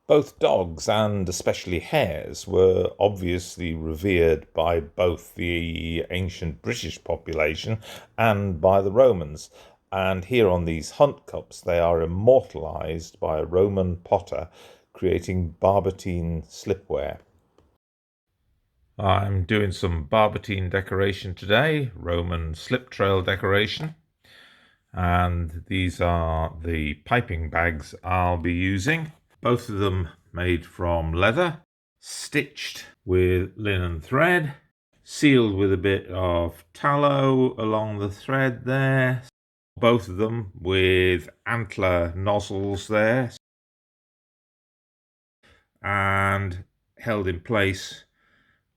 Both dogs and especially hares were obviously revered by both the ancient British population and by the Romans. And here on these hunt cups, they are immortalized by a Roman potter creating Barbotine slipware. I'm doing some Barbotine decoration today, Roman slip trail decoration. And these are the piping bags I'll be using. Both of them made from leather, stitched with linen thread, sealed with a bit of tallow along the thread there. Both of them with antler nozzles there and held in place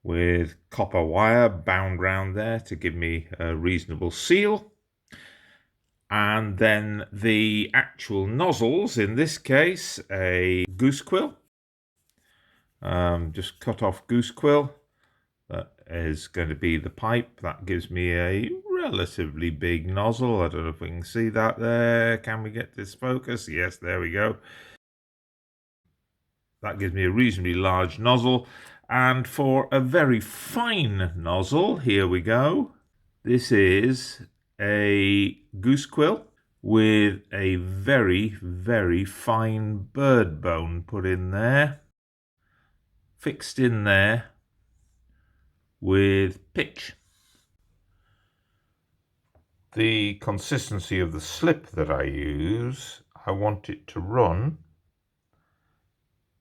with copper wire bound round there to give me a reasonable seal. And then the actual nozzles, in this case, a goose quill, just cut off goose quill. That is going to be the pipe. That gives me a relatively big nozzle. I don't know if we can see that there. Can we get this focus? Yes, there we go. That gives me a reasonably large nozzle. And for a very fine nozzle, here we go. This is a goose quill with a very, very fine bird bone put in there, fixed in there with pitch. The consistency of the slip that I use, I want it to run,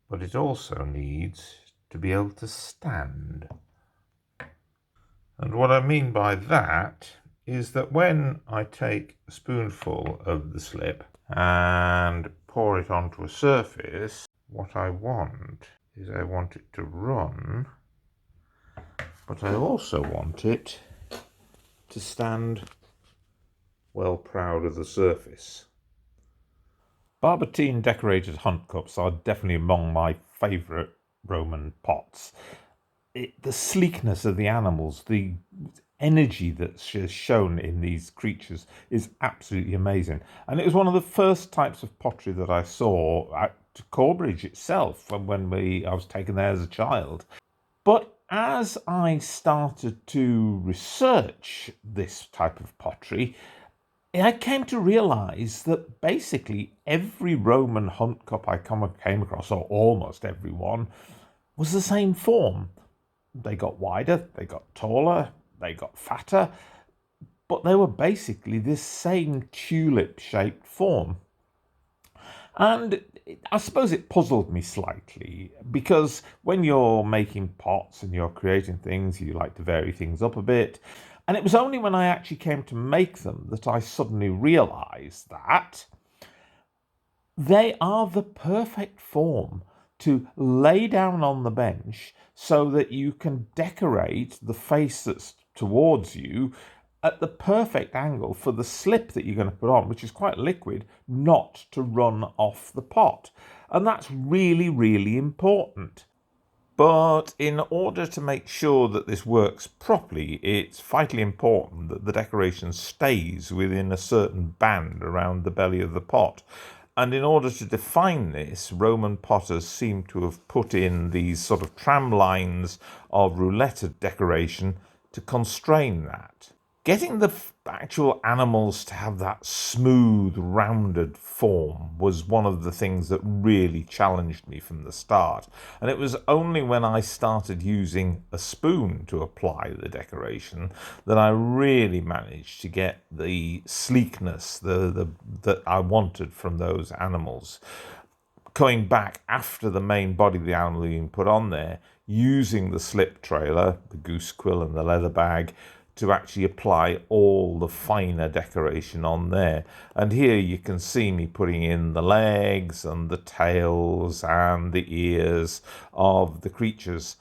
but it also needs to be able to stand. And what I mean by that is that when I take a spoonful of the slip and pour it onto a surface, what I want is I want it to run, but I also want it to stand well proud of the surface. Barbotine decorated hunt cups are definitely among my favourite Roman pots. The sleekness of the animals, the energy that's shown in these creatures is absolutely amazing. And it was one of the first types of pottery that I saw at Corbridge itself when I was taken there as a child. But as I started to research this type of pottery, I came to realise that basically every Roman hunt cup I came across, or almost every one, was the same form. They got wider, they got taller, they got fatter, but they were basically this same tulip-shaped form. And I suppose it puzzled me slightly, because when you're making pots and you're creating things, you like to vary things up a bit. And it was only when I actually came to make them that I suddenly realised that they are the perfect form to lay down on the bench so that you can decorate the face that's towards you at the perfect angle for the slip that you're going to put on, which is quite liquid, not to run off the pot. And that's really, really important. But in order to make sure that this works properly, it's vitally important that the decoration stays within a certain band around the belly of the pot. And in order to define this, Roman potters seem to have put in these sort of tram lines of roulette decoration to constrain that. Getting the actual animals to have that smooth, rounded form was one of the things that really challenged me from the start. And it was only when I started using a spoon to apply the decoration that I really managed to get the sleekness that I wanted from those animals. Coming back after the main body of the animal being put on there, using the slip trailer, the goose quill and the leather bag, to actually apply all the finer decoration on there. And here you can see me putting in the legs and the tails and the ears of the creatures.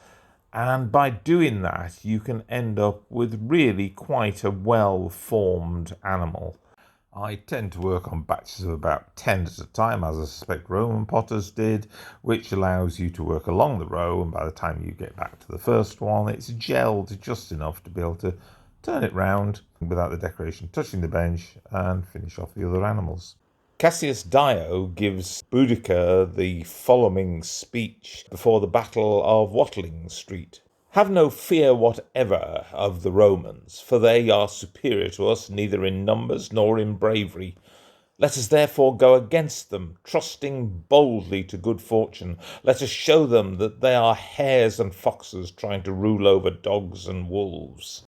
And by doing that, you can end up with really quite a well-formed animal. I tend to work on batches of about 10 at a time, as I suspect Roman potters did, which allows you to work along the row, and by the time you get back to the first one, it's gelled just enough to be able to turn it round without the decoration touching the bench and finish off the other animals. Cassius Dio gives Boudicca the following speech before the Battle of Watling Street. Have no fear whatever of the Romans, for they are superior to us neither in numbers nor in bravery. Let us therefore go against them, trusting boldly to good fortune. Let us show them that they are hares and foxes trying to rule over dogs and wolves.